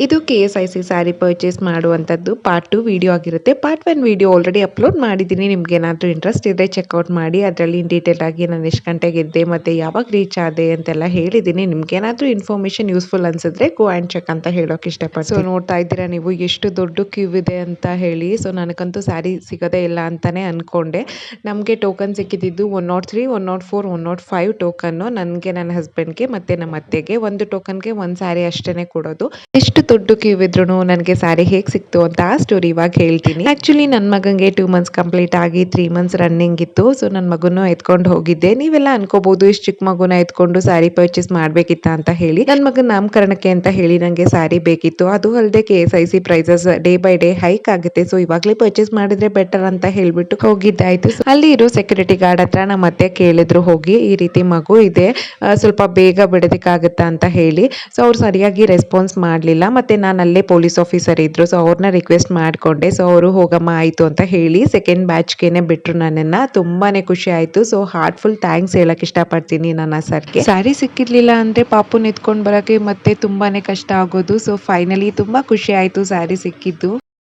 ಇದು KSIC sari purchase ಮಾಡುವಂಥದ್ದು part 2 video ಆಗಿರುತ್ತೆ. ಪಾರ್ಟ್ 1 ವಿಡಿಯೋ ಆಲ್ರೆಡಿ ಅಪ್ಲೋಡ್ ಮಾಡಿದ್ದೀನಿ. ನಿಮ್ಗೇನಾದರೂ ಇಂಟ್ರೆಸ್ಟ್ ಇದ್ದರೆ ಚೆಕ್ಔಟ್ ಮಾಡಿ. ಅದರಲ್ಲಿ ಇನ್ ಡೀಟೇಲ್ ಆಗಿ ನಾನು ಎಷ್ಟು ಗಂಟೆಗೆ ಎದ್ದೆ ಮತ್ತು ಯಾವಾಗ ರೀಚ್ ಆದೆ ಅಂತೆಲ್ಲ ಹೇಳಿದ್ದೀನಿ. ನಿಮ್ಗೇನಾದರೂ ಇನ್ಫಾರ್ಮೇಷನ್ ಯೂಸ್ಫುಲ್ ಅನಿಸಿದ್ರೆ ಗೋ ಆ್ಯಂಡ್ ಚೆಕ್ ಅಂತ ಹೇಳೋಕೆ ಇಷ್ಟಪಡ್ತೀನಿ. ಸೊ ನೋಡ್ತಾ ಇದ್ದೀರಾ ನೀವು ಎಷ್ಟು ದೊಡ್ಡ ಕ್ಯೂ ಇದೆ ಅಂತ ಹೇಳಿ. ಸೊ ನನಗಂತೂ ಸ್ಯಾರಿ ಸಿಗೋದೇ ಇಲ್ಲ ಅಂತಲೇ ಅಂದ್ಕೊಂಡೆ. ನಮಗೆ ಟೋಕನ್ ಸಿಕ್ಕಿದ್ದು 103, 104, 105 ಟೋಕನ್ನು. ನನಗೆ, ನನ್ನ ಹಸ್ಬೆಂಡ್ಗೆ ಮತ್ತು ನಮ್ಮ ಅತ್ತೆಗೆ. ಒಂದು ಟೋಕನ್ಗೆ ಒಂದು ಸ್ಯಾರಿ ಅಷ್ಟೇ ಕೊಡೋದು. ಎಷ್ಟು ದೊಡ್ಡ ಕ್ಯೂ ಇದ್ರೂ ನನಗೆ ಸ್ಯಾರಿ ಹೇಗೆ ಸಿಕ್ತು ಅಂತ ಆ ಸ್ಟೋರಿ ಇವಾಗ ಹೇಳ್ತೀನಿ. ಆ್ಯಕ್ಚುಲಿ ನನ್ನ ಮಗನಿಗೆ 2 ಮಂತ್ಸ್ ಕಂಪ್ಲೀಟ್ ಆಗಿ 3 ಮಂತ್ಸ್ ರನ್ನಿಂಗ್ ಇತ್ತು. ಸೊ ನನ್ನ ಮಗನೂ ಎತ್ಕೊಂಡು ಹೋಗಿದ್ದೆ. ನೀವೆಲ್ಲ ಅನ್ಕೋಬಹುದು ಇಷ್ಟು ಚಿಕ್ಕ ಮಗುನ ಎತ್ಕೊಂಡು ಸ್ಯಾರಿ ಪರ್ಚೇಸ್ ಮಾಡಬೇಕಿತ್ತ ಅಂತ ಹೇಳಿ. ನನ್ನ ಮಗನ ನಾಮಕರಣಕ್ಕೆ ಅಂತ ಹೇಳಿ ನನಗೆ ಸ್ಯಾರಿ ಬೇಕಿತ್ತು. ಅದು ಅಲ್ಲದೆ KSIC prices day by day hike ಆಗುತ್ತೆ. ಸೊ ಇವಾಗಲೇ ಪರ್ಚೇಸ್ ಮಾಡಿದ್ರೆ ಬೆಟರ್ ಅಂತ ಹೇಳ್ಬಿಟ್ಟು ಹೋಗಿದ್ದಾಯ್ತು. ಅಲ್ಲಿ ಇರೋ ಸೆಕ್ಯೂರಿಟಿ ಗಾರ್ಡ್ ಹತ್ರ ನಮ್ಮ ಅತ್ತೆ ಕೇಳಿದ್ರು, ಹೋಗಿ ಈ ರೀತಿ ಮಗು ಇದೆ, ಸ್ವಲ್ಪ ಬೇಗ ಬಿಡೋದಕ್ಕಾಗತ್ತಾ ಅಂತ ಹೇಳಿ. ಸೊ ಅವ್ರು ಸರಿಯಾಗಿ ರೆಸ್ಪಾನ್ಸ್ ಮಾಡಲಿಲ್ಲ. ಮತ್ತು ನಾನು ಅಲ್ಲೇ ಪೊಲೀಸ್ ಆಫೀಸರ್ ಇದ್ದರು. ಸೊ ಅವ್ರನ್ನ ರಿಕ್ವೆಸ್ಟ್ ಮಾಡಿಕೊಂಡೆ. ಸೊ ಅವರು ಹೋಗಮ್ಮ ಆಯಿತು ಅಂತ ಹೇಳಿ ಸೆಕೆಂಡ್ ಬ್ಯಾಚ್ಗೆ ಬಿಟ್ಟರು ನನ್ನನ್ನು. ತುಂಬಾ ಖುಷಿ ಆಯಿತು. ಸೊ ಹಾರ್ಟ್ಫುಲ್ ಥ್ಯಾಂಕ್ಸ್ ಹೇಳಕ್ಕೆ ಇಷ್ಟಪಡ್ತೀನಿ ನನ್ನ ಸರ್ಗೆ. ಸ್ಯಾರಿ ಸಿಕ್ಕಿರಲಿಲ್ಲ ಅಂದರೆ ಪಾಪುನ ಎತ್ಕೊಂಡು ಬರೋಕ್ಕೆ ಮತ್ತೆ ತುಂಬಾ ಕಷ್ಟ ಆಗೋದು. ಸೊ ಫೈನಲಿ ತುಂಬ ಖುಷಿ ಆಯಿತು ಸ್ಯಾರಿ ಸಿಕ್ಕಿದ್ದು.